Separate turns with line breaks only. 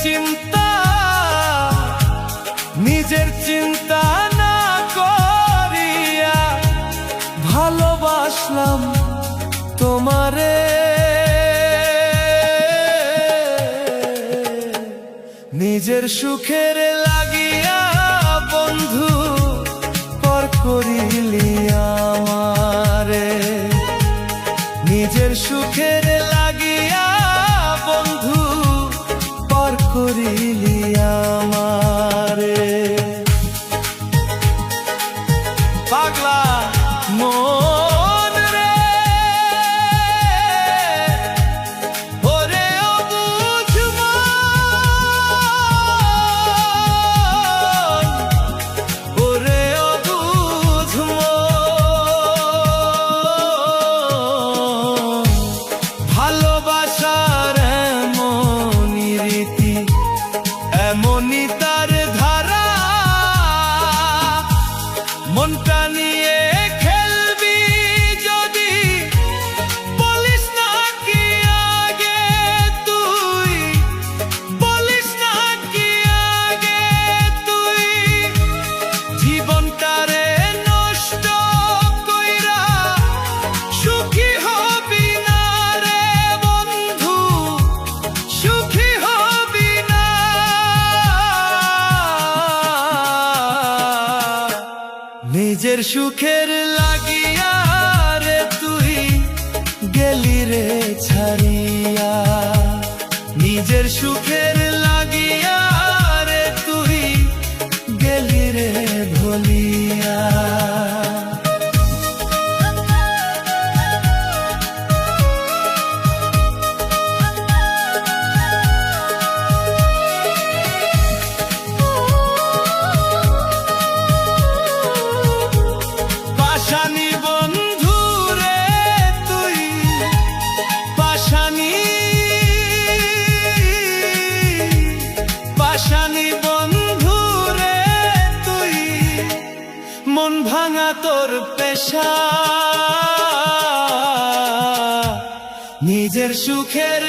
চিন্তা, নিজের চিন্তা না করিয়া ভালোবাসলাম তোমারে। নিজের সুখের লাগিয়া বন্ধু পর করিলি আমারে। নিজের সুখের লাগিয়া বন্ধু পর করিলি আমারে। পাগলা মন রে, ওরে অবুঝ মন, ওরে অবুঝ মন। ভালোবাসার এমনই রীতি, এমনই তার ধারা, মনটা নিয়ে খেলবি যদি বলিস না কি আগে তুই, বলিস না কি আগে তুই। জীবনটারে নষ্ট কইরা সুখী হবি না রে বন্ধু, সুখী হবি না। নিজের সুখের লাগিয়া রে তুই গেলি রে ছাড়িয়া। নিজের সুখের লাগিয়া রে তুই গেলি রে ভুলিয়া। পাশানি বন্ধু রে তুই, পাশানি, পাশানি বন্ধু রে তুই। মন ভাঙা তোর পেশা, নিজের সুখের